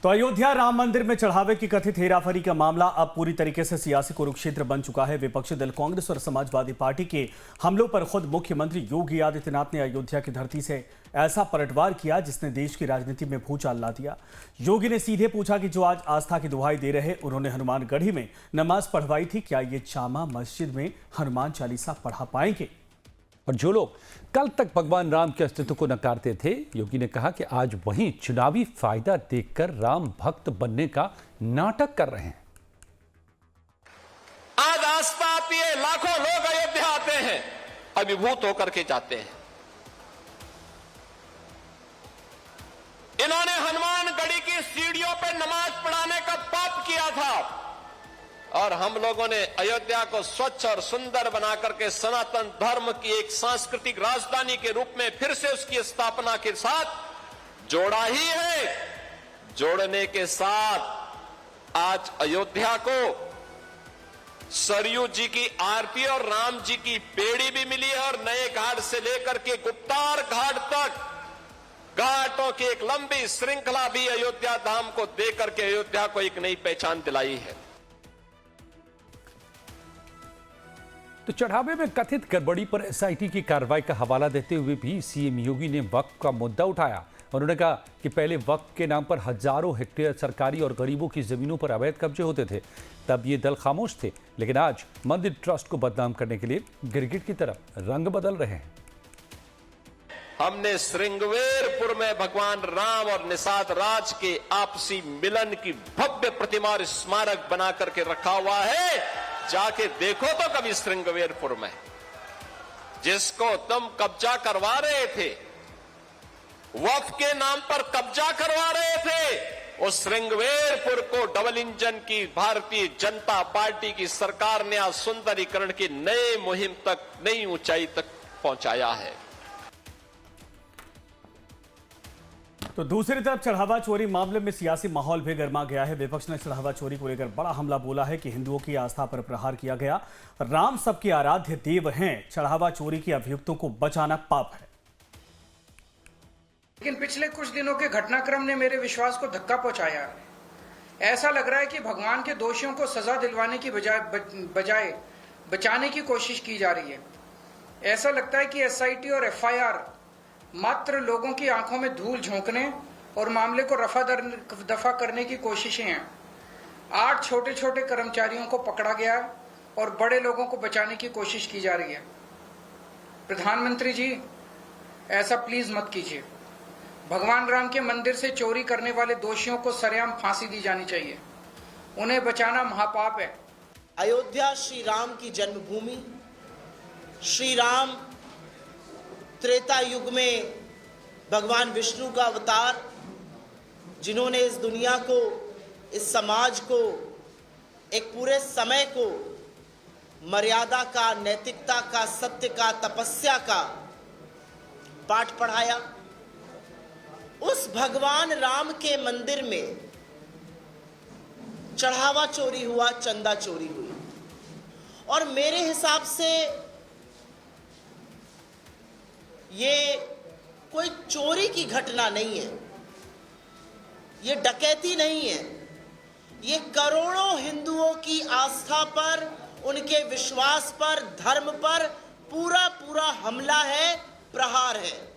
तो अयोध्या राम मंदिर में चढ़ावे की कथित हेराफेरी का मामला अब पूरी तरीके से सियासी कुरुक्षेत्र बन चुका है। विपक्षी दल कांग्रेस और समाजवादी पार्टी के हमलों पर खुद मुख्यमंत्री योगी आदित्यनाथ ने अयोध्या की धरती से ऐसा पलटवार किया जिसने देश की राजनीति में भूचाल ला दिया। योगी ने सीधे पूछा कि जो आज आस्था की दुहाई दे रहे, उन्होंने हनुमानगढ़ी में नमाज पढ़वाई थी, क्या ये जामा मस्जिद में हनुमान चालीसा पढ़ा पाएंगे? और जो लोग कल तक भगवान राम के अस्तित्व को नकारते थे, योगी ने कहा कि आज वही चुनावी फायदा देखकर राम भक्त बनने का नाटक कर रहे हैं। आज आस्था आती है, लाखों लोग अयोध्या आते हैं, अभिभूत होकर के जाते हैं। इन्होंने हनुमानगढ़ी की सीढ़ियों पर नमाज पढ़ाने का पाप किया था और हम लोगों ने अयोध्या को स्वच्छ और सुंदर बना करके सनातन धर्म की एक सांस्कृतिक राजधानी के रूप में फिर से उसकी स्थापना के साथ जोड़ा ही है। जोड़ने के साथ आज अयोध्या को सरयू जी की आरती और राम जी की पेड़ी भी मिली है और नए घाट से लेकर के गुप्तार घाट तक घाटों की एक लंबी श्रृंखला भी अयोध्या धाम को देकर के अयोध्या को एक नई पहचान दिलाई है। तो चढ़ावे में कथित गड़बड़ी पर एसआईटी की कार्रवाई का हवाला देते हुए भी सीएम योगी ने वक्फ का मुद्दा उठाया। उन्होंने कहा कि पहले वक्फ के नाम पर हजारों हेक्टेयर सरकारी और गरीबों की जमीनों पर अवैध कब्जे होते थे, तब ये दल खामोश थे, लेकिन आज मंदिर ट्रस्ट को बदनाम करने के लिए गिरगिट की तरफ रंग बदल रहे हैं। हमने श्रृंगवेरपुर में भगवान राम और निषाद राज के आपसी मिलन की भव्य प्रतिमा और स्मारक बना करके रखा हुआ है। जाके देखो तो कभी श्रृंगवेरपुर में, जिसको तुम कब्जा करवा रहे थे, वक्फ के नाम पर कब्जा करवा रहे थे, उस श्रृंगवेरपुर को डबल इंजन की भारतीय जनता पार्टी की सरकार ने आज सुंदरीकरण की नई मुहिम तक, नई ऊंचाई तक पहुंचाया है। तो दूसरी तरफ चढ़ावा चोरी मामले में सियासी माहौल भी गर्मा गया है। विपक्ष ने चढ़ावा चोरी को लेकर बड़ा हमला बोला है कि हिंदुओं की आस्था पर प्रहार किया गया। राम सबके आराध्य देव हैं, चढ़ावा चोरी के अभियुक्तों को बचाना पाप है। लेकिन पिछले कुछ दिनों के घटनाक्रम ने मेरे विश्वास को धक्का पहुंचाया। ऐसा लग रहा है कि भगवान के दोषियों को सजा दिलवाने की बजाय बचाने की कोशिश की जा रही है। ऐसा लगता है कि एसआईटी और एफआईआर मात्र लोगों की आंखों में धूल झोंकने और मामले को रफा दफा करने की कोशिशें हैं। 8 छोटे छोटे कर्मचारियों को पकड़ा गया और बड़े लोगों को बचाने की कोशिश की जा रही है। प्रधानमंत्री जी, ऐसा प्लीज मत कीजिए। भगवान राम के मंदिर से चोरी करने वाले दोषियों को सरेआम फांसी दी जानी चाहिए। उन्हें बचाना महापाप है। अयोध्या श्री राम की जन्मभूमि, श्री राम त्रेता युग में भगवान विष्णु का अवतार, जिन्होंने इस दुनिया को, इस समाज को, एक पूरे समय को मर्यादा का, नैतिकता का, सत्य का, तपस्या का पाठ पढ़ाया। उस भगवान राम के मंदिर में चढ़ावा चोरी हुआ, चंदा चोरी हुई और मेरे हिसाब से ये कोई चोरी की घटना नहीं है, ये डकैती नहीं है, ये करोड़ों हिंदुओं की आस्था पर, उनके विश्वास पर, धर्म पर पूरा हमला है, प्रहार है।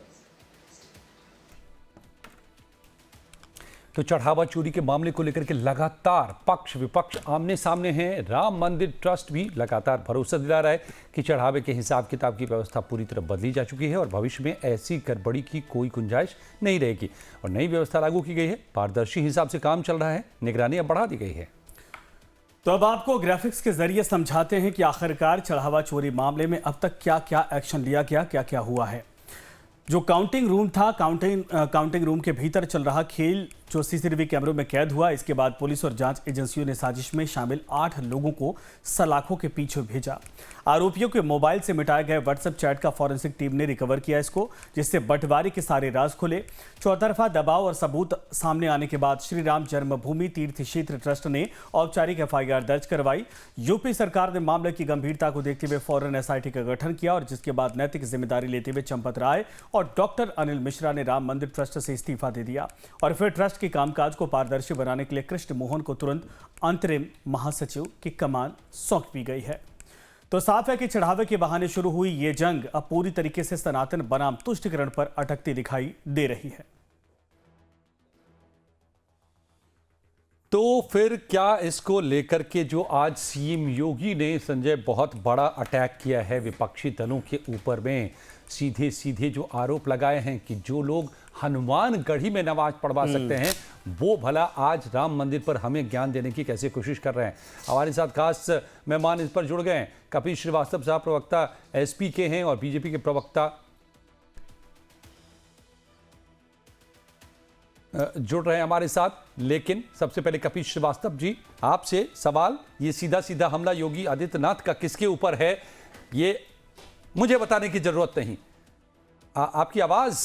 तो चढ़ावा चोरी के मामले को लेकर के लगातार पक्ष विपक्ष आमने सामने हैं। राम मंदिर ट्रस्ट भी लगातार भरोसा दिला रहा है कि चढ़ावे के हिसाब किताब की व्यवस्था पूरी तरह बदली जा चुकी है और भविष्य में ऐसी गड़बड़ी की कोई गुंजाइश नहीं रहेगी और नई व्यवस्था लागू की गई है। पारदर्शी हिसाब से काम चल रहा है, निगरानी अब बढ़ा दी गई है। तो अब आपको ग्राफिक्स के जरिए समझाते हैं कि आखिरकार चढ़ावा चोरी मामले में अब तक क्या क्या एक्शन लिया गया, क्या क्या हुआ है। जो काउंटिंग रूम था, काउंटिंग रूम के भीतर चल रहा खेल जो सीसीटीवी कैमरों में कैद हुआ, इसके बाद पुलिस और जांच एजेंसियों ने साजिश में शामिल 8 लोगों को सलाखों के पीछे भेजा। आरोपियोों के मोबाइल से मिटाए गए व्हाट्सएप चैट का फॉरेंसिक टीम ने रिकवर किया इसको, जिससे बंटवारे के सारे राज खुले। चौतरफा दबाव और सबूत सामने आने के बाद श्री राम जन्मभूमि तीर्थ क्षेत्र ट्रस्ट ने औपचारिक एफआईआर दर्ज करवाई। यूपी सरकार ने मामले की गंभीरता को देखते हुए फौरन एसआईटी का गठन किया और जिसके बाद नैतिक जिम्मेदारी लेते हुए चंपत राय और डॉक्टर अनिल मिश्रा ने राम मंदिर ट्रस्ट से इस्तीफा दे दिया और फिर ट्रस्ट के कामकाज को पारदर्शी बनाने के लिए कृष्ण मोहन को तुरंत अंतरिम महासचिव की कमान सौंपी गई है। तो साफ है कि चढ़ावे के बहाने शुरू हुई ये जंग अब पूरी तरीके से सनातन बनाम तुष्टिकरण पर अटकती दिखाई दे रही है। तो फिर क्या इसको लेकर के जो आज सीएम योगी ने संजय बहुत बड़ा अटैक किया है विपक्षी दलों के ऊपर में, सीधे सीधे जो आरोप लगाए हैं कि जो लोग हनुमानगढ़ी में नमाज पढ़वा सकते हैं वो भला आज राम मंदिर पर हमें ज्ञान देने की कैसे कोशिश कर रहे हैं। हमारे साथ खास मेहमान इस पर जुड़ गए हैं। कपिल श्रीवास्तव साहब प्रवक्ता एसपी के हैं और बीजेपी के प्रवक्ता जुड़ रहे हैं हमारे साथ। लेकिन सबसे पहले कपिल श्रीवास्तव जी, आपसे सवाल, ये सीधा सीधा हमला योगी आदित्यनाथ का किसके ऊपर है ये मुझे बताने की जरूरत नहीं। आपकी आवाज,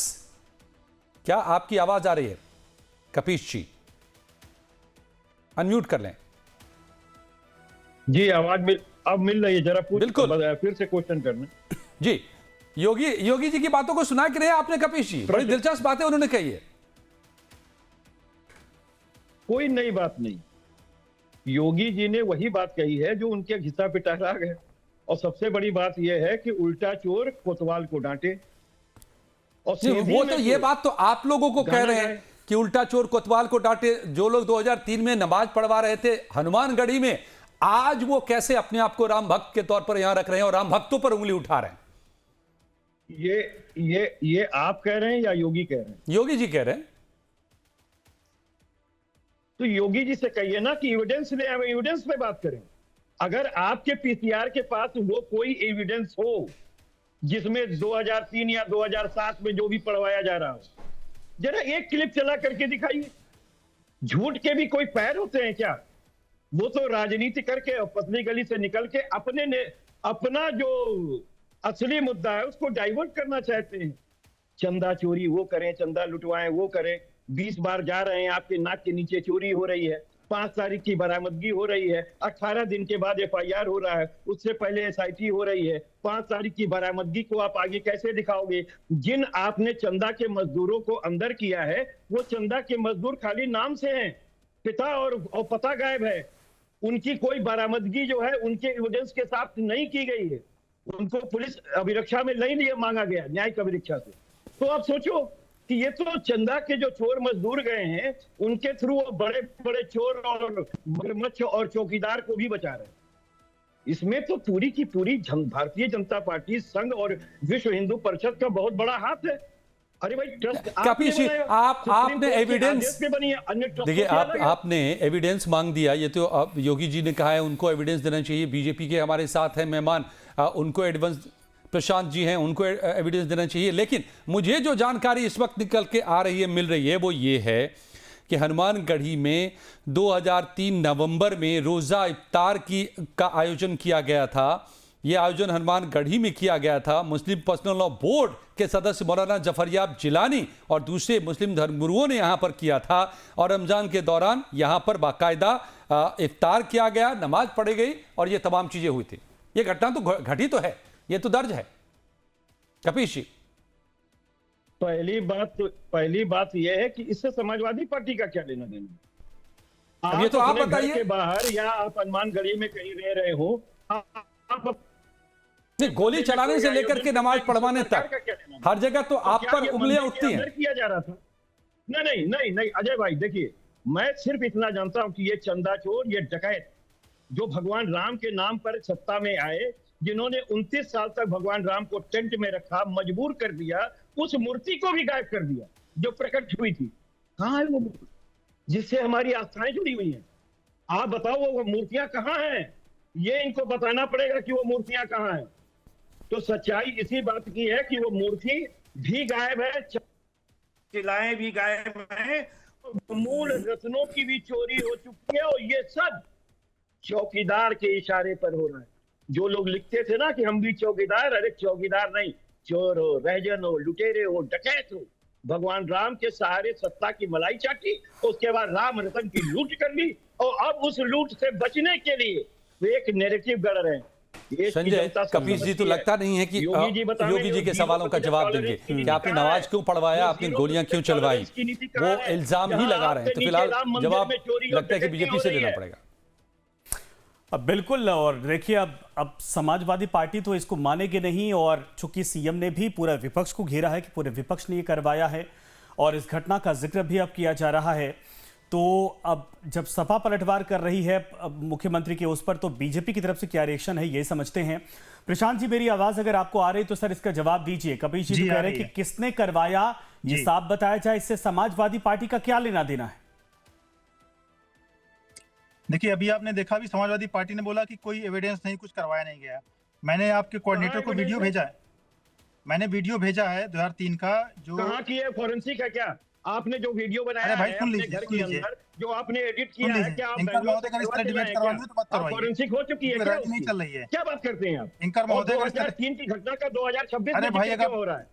क्या आपकी आवाज आ रही है? कपीश जी अनम्यूट कर लें। जी आवाज अब मिल रही है, जरा बिल्कुल फिर से क्वेश्चन करना जी। योगी जी की बातों को सुना के रहे आपने कपीश जी, बड़ी दिलचस्प बातें उन्होंने कही है। कोई नई बात नहीं, योगी जी ने वही बात कही है जो उनके घिसा पिटारा गए। और सबसे बड़ी बात यह है कि उल्टा चोर कोतवाल को डांटे। और वो तो ये बात तो आप लोगों को कह रहे हैं कि उल्टा चोर कोतवाल को डांटे। जो लोग 2003 में नमाज पढ़वा रहे थे हनुमानगढ़ी में, आज वो कैसे अपने आप को राम भक्त के तौर पर यहां रख रहे हैं और राम भक्तों पर उंगली उठा रहे हैं। ये आप कह रहे हैं या योगी कह रहे हैं? योगी जी कह रहे हैं। तो योगी जी से कहिए ना कि एविडेंस पे बात करें। अगर आपके पीसीआर के पास वो कोई एविडेंस हो जिसमें 2003 या 2007 में जो भी पढ़वाया जा रहा हो, जरा एक क्लिप चला करके दिखाइए। झूठ के भी कोई पैर होते हैं क्या? वो तो राजनीति करके और पतली गली से निकल के अपना जो असली मुद्दा है उसको डाइवर्ट करना चाहते हैं। चंदा चोरी वो करें, चंदा लुटवाएं वो करें। 20 बार जा रहे हैं, आपके नाक के नीचे चोरी हो रही है। 5 तारीख की बरामदगी हो रही है, 18 दिन के बाद एफआईआर हो रहा है, उससे पहले एसआईटी हो रही है। 5 तारीख की बरामदगी को आप आगे कैसे दिखाओगे? जिन आपने चंदा के मजदूरों को अंदर किया है वो चंदा के मजदूर खाली नाम से हैं, पिता और पता गायब है। उनकी कोई बरामदगी जो है उनके एविडेंस के साथ नहीं की गई है। उनको पुलिस अभिरक्षा में नहीं लिया मांगा गया, न्यायिक अभिरक्षा से। तो आप सोचो कि ये तो चंदा के जो चोर मजदूर गए हैं उनके थ्रू वो बड़े बड़े चोर और मगरमच्छ और चौकीदार को भी बचा रहे हैं। इसमें तो पूरी की पूरी भारतीय जनता पार्टी, संघ और विश्व हिंदू परिषद का बहुत बड़ा हाथ है। अरे भाई ट्रस्ट आपने एविडेंस देखिए, आपने एविडेंस मांग दिया। ये तो अब योगी जी ने कहा है उनको एविडेंस देना चाहिए। बीजेपी के हमारे साथ हैं मेहमान, उनको एविडेंस, प्रशांत जी हैं, उनको एविडेंस देना चाहिए। लेकिन मुझे जो जानकारी इस वक्त निकल के आ रही है, मिल रही है, वो ये है कि हनुमानगढ़ी में 2003 नवंबर में रोज़ा इफ्तार का आयोजन किया गया था। ये आयोजन हनुमानगढ़ी में किया गया था। मुस्लिम पर्सनल लॉ बोर्ड के सदस्य मौलाना जफरयाब जिलानी और दूसरे मुस्लिम धर्मगुरुओं ने यहाँ पर किया था। और रमज़ान के दौरान यहाँ पर बाकायदा इफ्तार किया गया, नमाज पढ़ी गई और ये तमाम चीज़ें हुई थी। ये घटना तो घटी तो है, ये तो दर्ज है। कपीश जी, पहली बात यह है कि इससे समाजवादी पार्टी का क्या लेना देना? ये तो आप बताइए। के बाहर या आप हनुमानगढ़ी में कहीं रह रहे हो, आप गोली चलाने से लेकर के नमाज पढ़वाने तक हर जगह तो आप पर उंगलियां उठती हैं। किया जा रहा था। नहीं अजय भाई, देखिए, मैं सिर्फ इतना जानता हूं कि ये चंदा चोर, ये डकैत जो भगवान राम के नाम पर सत्ता में आए, जिन्होंने 29 साल तक भगवान राम को टेंट में रखा, मजबूर कर दिया, उस मूर्ति को भी गायब कर दिया जो प्रकट हुई थी। कहां है वो मूर्ति जिससे हमारी आस्थाएं जुड़ी हुई हैं? आप बताओ वो मूर्तियां कहां हैं? ये इनको बताना पड़ेगा कि वो मूर्तियां कहां हैं। तो सच्चाई इसी बात की है कि वो मूर्ति भी गायब है, शिलाएं भी गायब हैं, मूल रत्नों की भी चोरी हो चुकी है। और ये सब चौकीदार के इशारे पर हो रहा है। जो लोग लिखते थे ना कि हम भी चौकीदार, अरे चौकीदार नहीं, चोर हो, रहजन हो, लुटेरे हो, डकैत हो। भगवान राम के सहारे सत्ता की मलाई चाटी, उसके बाद राम रतन की लूट कर ली, और अब उस लूट से बचने के लिए वे एक नैरेटिव गढ़ रहे हैं देश की संजय, जनता कपीश जी तो समझती है। लगता नहीं है कि बताएं, योगी जी के सवालों का जवाब देंगे कि आपने नमाज क्यों पढ़वाया, आपने गोलियां क्यों चलवाई, वो इल्जाम ही लगा रहे हैं। तो फिलहाल जवाब लगता है कि बीजेपी से लेना पड़ेगा। अब बिल्कुल, और देखिए अब समाजवादी पार्टी तो इसको मानेगी नहीं, और चूंकि सीएम ने भी पूरा विपक्ष को घेरा है कि पूरे विपक्ष ने ये करवाया है और इस घटना का जिक्र भी अब किया जा रहा है, तो अब जब सपा पलटवार कर रही है अब मुख्यमंत्री के उस पर, तो बीजेपी की तरफ से क्या रिएक्शन है ये समझते हैं। प्रशांत जी, मेरी आवाज अगर आपको आ रही तो सर इसका जवाब दीजिए। कपिल जी तो कह रहे हैं कि किसने करवाया ये साफ बताया जाए, इससे समाजवादी पार्टी का क्या लेना देना है? देखिए, अभी आपने देखा भी समाजवादी पार्टी ने बोला कि कोई एविडेंस नहीं, कुछ करवाया नहीं गया। मैंने आपके कोऑर्डिनेटर को वीडियो भेजा है, मैंने वीडियो भेजा है 2003 का, जो कहाँ की है, फोरेंसिक है क्या? आपने जो वीडियो बनाया अरे भाई, है सुन अपने लीजिए, घर सुन के लीजिए। अंदर, जो आपने एडिट किया है, क्या आप एंकर महोदय का इस तरह डिबेट करवानी है तो मत करवाइए। फोरेंसिक हो चुकी है क्या? राजी नहीं चल रही है। क्या बात करते हैं आप? एंकर महोदय का इस तरह 2003 की घटना का 2026 अरे में भाई, जिक्र अगर क्यों हो रहा है?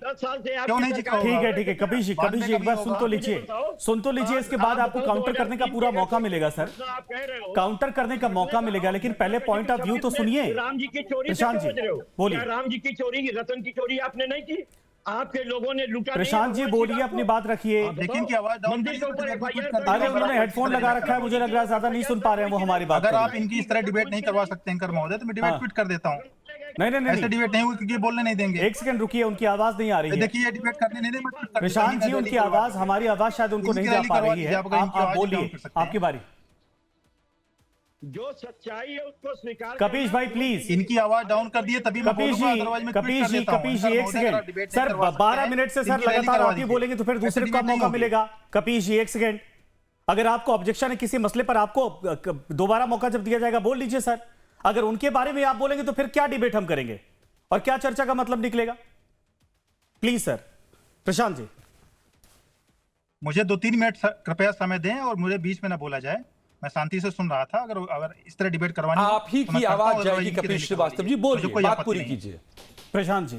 10 साल से क्यों नहीं जिक्र हो रहा? ठीक है कपिल जी एक बार सुन तो लीजिए, इसके बाद आपको काउंटर करने का पूरा मौका मिलेगा सर, आप कह रहे हो काउंटर करने का मौका मिलेगा, लेकिन पहले पॉइंट ऑफ व्यू तो सुनिए। राम जी की चोरी से प्रशांत क्यों जी, बच रहे हो? बोलिए। क्या राम जी की चोरी, रतन की चोरी आपने नहीं की? आपके लोगों ने लूटा नहीं? प्रशांत जी बोलिए, अपनी बात रखिए। लेकिन की आवाज डाउन मंदिर के ऊपर अरे उन्होंने हेडफोन लगा रखा है, मुझे लग रहा है ज्यादा नहीं सुन पा रहे हैं वो हमारी बात। अगर आप इनकी इस तरह डिबेट नहीं करवा सकते एंकर महोदय, तो मैं डिबेट क्विट कर देता हूँ। नहीं ऐसे डिबेट नहीं हुई क्योंकि ये बोलने नहीं देंगे। एक सेकंड रुकिए, उनकी आवाज नहीं आ रही है। देखिए, ये डिबेट करने नहीं देंगे। प्रशांत जी, उनकी आवाज, हमारी आवाज शायद उनको नहीं जा पा रही है। आप बोलिए, आपकी बारी। जो सच्चाई है उसको स्वीकार कपीश भाई प्लीज, इनकी आवाज डाउन कर दिए तभी मैं बोलूंगा, अदरवाइज मैं क्विट कर देता हूं। कपीश जी एक सेकंड सर, 12 मिनट से सर लगातार आप ही बोलेंगे तो फिर दूसरे का मौका मिलेगा। कपीश जी एक सेकंड, अगर आपको ऑब्जेक्शन है किसी मसले पर, आपको दोबारा मौका जब दिया जाएगा बोल लीजिए सर। अगर उनके बारे में आप बोलेंगे तो फिर क्या डिबेट हम करेंगे और क्या चर्चा का मतलब निकलेगा? Please sir. प्रशांत जी, मुझे 2-3 मिनट कृपया समय दें और मुझे बीच में ना बोला जाए। मैं शांति से सुन रहा था। अगर इस तरह डिबेट करवानी आप ही की आवाज जाएगी। कपिल श्रीवास्तव जी बोलिए, बात पूरी कीजिए। प्रशांत जी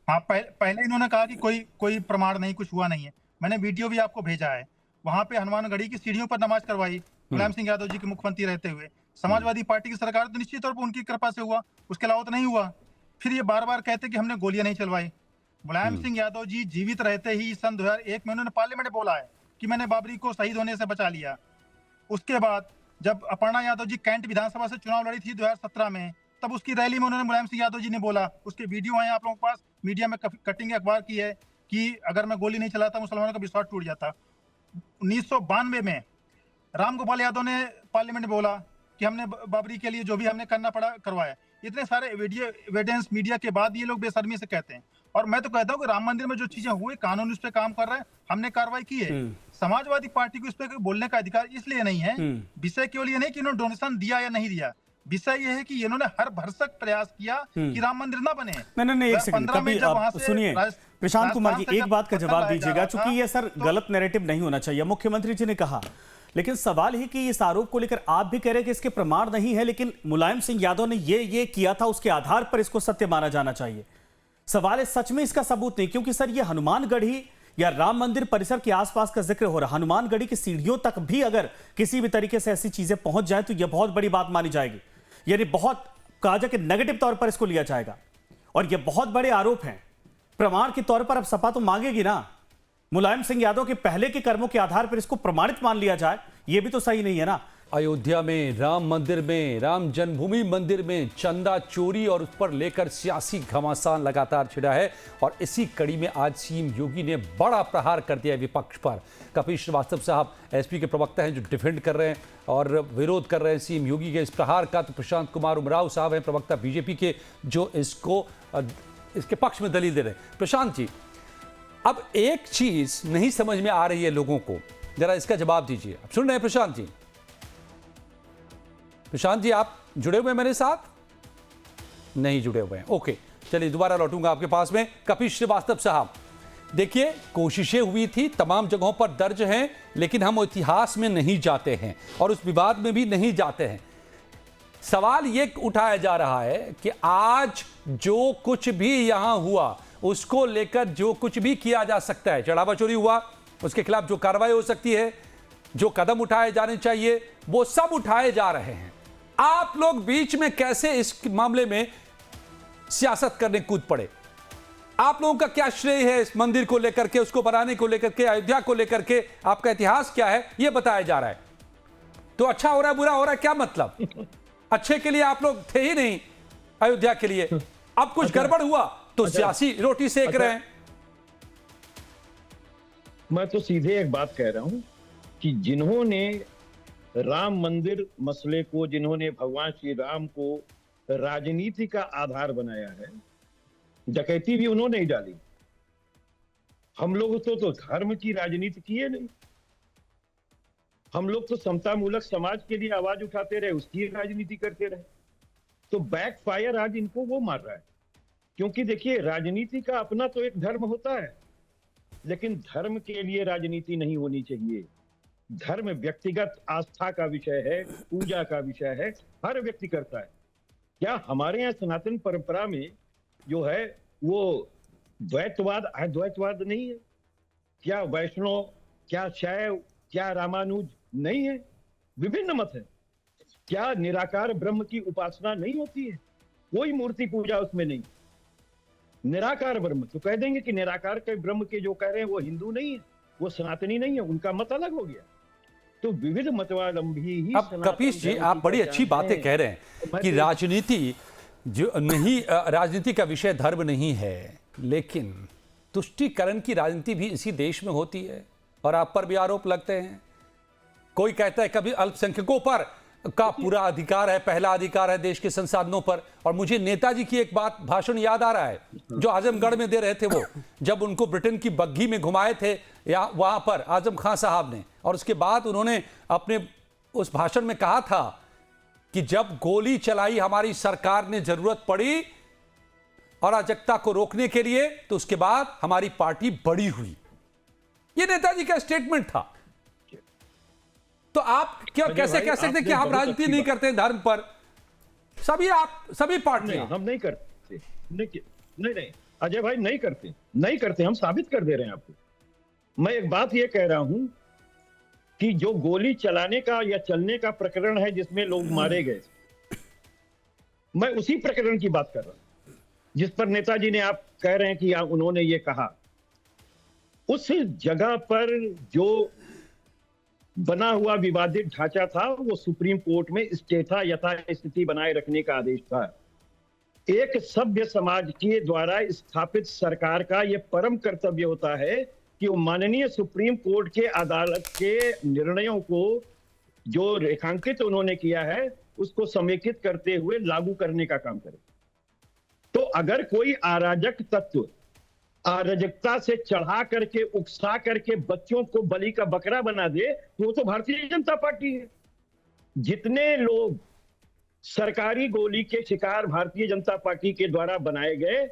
हाँ, पहले इन्होंने कहा कि कोई प्रमाण नहीं, कुछ हुआ नहीं है। मैंने वीडियो भी आपको भेजा है, वहां पे हनुमानगढ़ी की सीढ़ियों पर नमाज करवाई मुलायम सिंह यादव जी के मुख्यमंत्री रहते हुए। समाजवादी पार्टी की सरकार तो निश्चित तौर पर उनकी कृपा से हुआ, उसके अलावा तो नहीं हुआ। फिर ये बार बार कहते कि हमने गोलियां नहीं चलवाई। मुलायम सिंह यादव जी जीवित रहते ही सन 2001 में उन्होंने पार्लियामेंट में बोला है कि मैंने बाबरी को शहीद होने से बचा लिया। उसके बाद जब अपर्णा यादव जी कैंट विधानसभा से चुनाव लड़ी थी 2017 में, तब उसकी रैली में उन्होंने मुलायम सिंह यादव जी ने बोला, उसके वीडियो हैं आप लोगों के पास, मीडिया में कटिंग अखबार की है, कि अगर मैं गोली नहीं चलाता मुसलमानों का विश्वास टूट जाता। 1992 में राम गोपाल यादव ने पार्लियामेंट में बोला कि हमने बाबरी के लिए जो भी हमने करना पड़ा करवाया। इतने सारे एविडेंस मीडिया के बाद ये लोग बेशर्मी से कहते हैं। और मैं तो कहता हूँ कि राम मंदिर में जो चीजें हुई, कानून उस पर काम कर रहे हैं, हमने कार्रवाई की है। समाजवादी पार्टी को इस पर बोलने का अधिकार इसलिए नहीं है, विषय केवल ये नहीं कि इन्होंने डोनेशन दिया या नहीं दिया, विषय ये है कि इन्होंने हर भरसक प्रयास किया कि राम मंदिर ना बने। नहीं एक सेकंड कभी सुनिए प्रशांत कुमार जी, एक बात का जवाब दीजिएगा, चूंकि ये सर गलत नैरेटिव नहीं होना चाहिए। मुख्यमंत्री जी ने कहा, लेकिन सवाल है कि इस आरोप को लेकर आप भी कह रहे हैं कि इसके प्रमाण नहीं है, लेकिन मुलायम सिंह यादव ने ये किया था, उसके आधार पर इसको सत्य माना जाना चाहिए। सवाल है सच में इसका सबूत नहीं, क्योंकि सर ये हनुमानगढ़ी या राम मंदिर परिसर के आसपास का जिक्र हो रहा, हनुमानगढ़ी की सीढ़ियों तक भी अगर किसी भी तरीके से ऐसी चीजें पहुंच जाए तो यह बहुत बड़ी बात मानी जाएगी, यानी बहुत कहा जाए कि नेगेटिव तौर पर इसको लिया जाएगा। और ये बहुत बड़े आरोप हैं, प्रमाण के तौर पर अब सपा तो मांगेगी ना। मुलायम सिंह यादव के पहले के कर्मों के आधार पर इसको प्रमाणित मान लिया जाए, यह भी तो सही नहीं है ना। अयोध्या में, राम मंदिर में, राम जन्मभूमि मंदिर में चंदा चोरी और उस पर लेकर सियासी घमासान लगातार छिड़ा है। और इसी कड़ी में आज सीएम योगी ने बड़ा प्रहार कर दिया विपक्ष पर। कपिल श्रीवास्तव साहब एसपी के प्रवक्ता हैं जो डिफेंड कर रहे हैं और विरोध कर रहे हैं सीएम योगी के इस प्रहार का। तो प्रशांत कुमार उमराव साहब हैं प्रवक्ता बीजेपी के, जो इसके पक्ष में दलील दे रहे हैं। प्रशांत जी, अब एक चीज नहीं समझ में आ रही है लोगों को, जरा इसका जवाब दीजिए। आप सुन रहे हैं प्रशांत जी? प्रशांत जी आप जुड़े हुए हैं मेरे साथ? नहीं जुड़े हुए हैं, ओके, चलिए दोबारा लौटूंगा आपके पास में। कपिल श्रीवास्तव साहब, देखिए कोशिशें हुई थी, तमाम जगहों पर दर्ज हैं, लेकिन हम इतिहास में नहीं जाते हैं और उस विवाद में भी नहीं जाते हैं। सवाल यह उठाया जा रहा है कि आज जो कुछ भी यहां हुआ उसको लेकर जो कुछ भी किया जा सकता है, चढ़ावा चोरी हुआ उसके खिलाफ जो कार्रवाई हो सकती है, जो कदम उठाए जाने चाहिए वो सब उठाए जा रहे हैं। आप लोग बीच में कैसे इस मामले में सियासत करने कूद पड़े? आप लोगों का क्या श्रेय है इस मंदिर को लेकर के, उसको बनाने को लेकर के, अयोध्या को लेकर के? आपका इतिहास क्या है यह बताया जा रहा है। तो अच्छा हो रहा है, बुरा हो रहा है, क्या मतलब? अच्छे के लिए आप लोग थे ही नहीं अयोध्या के लिए, अब कुछ गड़बड़ हुआ तो सियासी रोटी सेक रहे हैं। मैं तो सीधे एक बात कह रहा हूं कि जिन्होंने राम मंदिर मसले को, जिन्होंने भगवान श्री राम को राजनीति का आधार बनाया है, डकैती भी उन्होंने ही डाली। हम लोग तो धर्म की राजनीति किए नहीं। हम लोग तो समतामूलक समाज के लिए आवाज उठाते रहे, उसकी राजनीति करते रहे। तो बैकफायर आज इनको वो मार रहा है। क्योंकि देखिए, राजनीति का अपना तो एक धर्म होता है, लेकिन धर्म के लिए राजनीति नहीं होनी चाहिए। धर्म व्यक्तिगत आस्था का विषय है, पूजा का विषय है, हर व्यक्ति करता है। क्या हमारे यहाँ सनातन परंपरा में जो है वो द्वैतवाद अद्वैतवाद नहीं है? क्या वैष्णव, क्या शैव, क्या रामानुज नहीं है? विभिन्न मत है। क्या निराकार ब्रह्म की उपासना नहीं होती है? कोई मूर्ति पूजा उसमें नहीं। निराकार ब्रह्म तो कह देंगे कि निराकार के ब्रह्म के जो कह रहे हैं वो हिंदू नहीं है, वो सनातनी नहीं है, उनका मत अलग हो गया। तो विविध मतवालंबी ही। अब कपीश जी, आप बड़ी अच्छी बातें कह रहे हैं कि राजनीति जो नहीं, राजनीति का विषय धर्म नहीं है, लेकिन तुष्टीकरण की राजनीति भी इसी देश में होती है और आप पर भी आरोप लगते हैं। कोई कहता है कभी अल्पसंख्यकों पर का पूरा अधिकार है, पहला अधिकार है देश के संसाधनों पर। और मुझे नेताजी की एक बात, भाषण याद आ रहा है जो आजमगढ़ में दे रहे थे वो, जब उनको ब्रिटेन की बग्घी में घुमाए थे या वहां पर आजम खान साहब ने, और उसके बाद उन्होंने अपने उस भाषण में कहा था कि जब गोली चलाई हमारी सरकार ने जरूरत पड़ी अराजकता को रोकने के लिए, तो उसके बाद हमारी पार्टी बड़ी हुई। ये नेताजी का स्टेटमेंट था। तो आप क्या कैसे कह सकते कि आप राजनीति नहीं करते धर्म पर? सभी पार्टियां। हम नहीं करते। नहीं अजय भाई, नहीं करते। हम साबित कर दे रहे हैं आपको। मैं एक बात ये कह रहा हूं कि जो गोली चलाने का या चलने का प्रकरण है जिसमें लोग मारे गए, मैं उसी प्रकरण की बात कर रहा हूं जिस पर नेताजी ने, आप कह रहे हैं कि उन्होंने ये कहा। उस जगह पर जो बना हुआ विवादित ढांचा था वो सुप्रीम कोर्ट में स्टेथा यथा स्थिति बनाए रखने का आदेश था। एक सभ्य समाज के द्वारा स्थापित सरकार का यह परम कर्तव्य होता है कि वो माननीय सुप्रीम कोर्ट के अदालत के निर्णयों को जो रेखांकित उन्होंने किया है उसको समेकित करते हुए लागू करने का काम करे। तो अगर कोई अराजक तत्व अराजकता से चढ़ा करके, उकसा करके बच्चों को बलि का बकरा बना दे, तो वो तो भारतीय जनता पार्टी है। जितने लोग सरकारी गोली के शिकार भारतीय जनता पार्टी के द्वारा बनाए गए,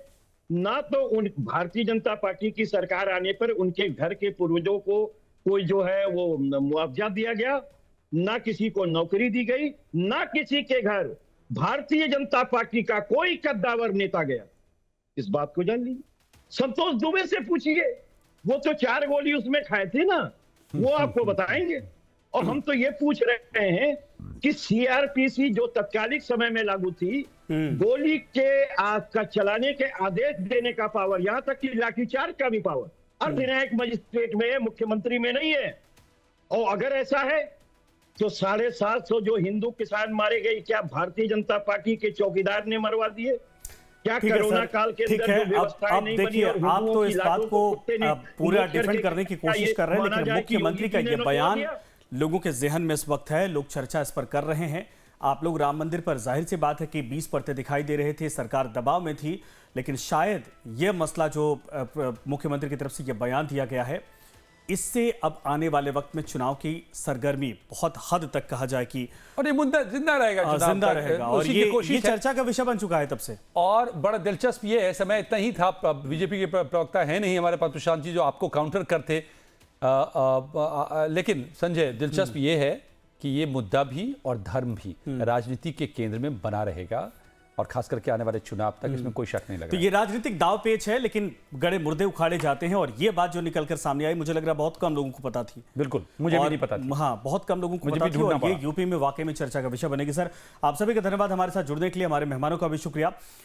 ना तो उन भारतीय जनता पार्टी की सरकार आने पर उनके घर के पूर्वजों को कोई जो है वो मुआवजा दिया गया, ना किसी को नौकरी दी गई, ना किसी के घर भारतीय जनता पार्टी का कोई कद्दावर नेता गया। इस बात को जान लीजिए। संतोष दुबे से पूछिए, वो तो 4 गोली उसमें खाए थे ना, वो आपको बताएंगे। और हम तो ये पूछ रहे हैं कि सीआरपीसी जो तत्कालिक समय में लागू थी, गोली के का चलाने के आदेश देने का पावर, यहां तक कि लाठीचार्ज का भी पावर अधिनायक मजिस्ट्रेट में है, मुख्यमंत्री में नहीं है। और अगर ऐसा है तो 750 जो हिंदू किसान मारे गए, क्या भारतीय जनता पार्टी के चौकीदार ने मरवा दिए? क्या कोरोना काल के अंदर जो व्यवस्थाएं नहीं बनी? आप तो इस बात को पूरा डिफेंड करने की कोशिश कर रहे हैं, लेकिन मुख्यमंत्री का यह बयान लोगों के जहन में इस वक्त है, लोग चर्चा इस पर कर रहे हैं। आप लोग राम मंदिर पर, जाहिर सी बात है कि 20 परतें दिखाई दे रहे थे, सरकार दबाव में थी, लेकिन शायद यह मसला जो मुख्यमंत्री की तरफ से यह बयान दिया गया है, इससे अब आने वाले वक्त में चुनाव की सरगर्मी बहुत हद तक कहा जाए कि, और ये मुद्दा जिंदा रहेगा, और ये चर्चा का विषय बन चुका है तब से। और बड़ा दिलचस्प ये है, समय इतना ही था, बीजेपी के प्रवक्ता है नहीं हमारे पास प्रशांत जी जो आपको काउंटर करते, लेकिन संजय, दिलचस्प ये है कि ये मुद्दा भी और धर्म भी राजनीति के केंद्र में बना रहेगा। और खास करके आने वाले चुनाव तक, इसमें कोई शक नहीं लग तो रहा ये राजनीतिक दाव पेच है, लेकिन गड़े मुर्दे उखाड़े जाते हैं। और ये बात जो निकलकर सामने आई, मुझे लग रहा है बहुत कम लोगों को पता थी। बिल्कुल, मुझे भी नहीं पता था। हाँ, बहुत कम लोगों को मुझे पता भी थी, ढूंढना और ये पड़ा। यूपी में वाकई में चर्चा का विषय बनेगी। सर, आप सभी का धन्यवाद हमारे साथ जुड़ने के लिए, हमारे मेहमानों का भी शुक्रिया।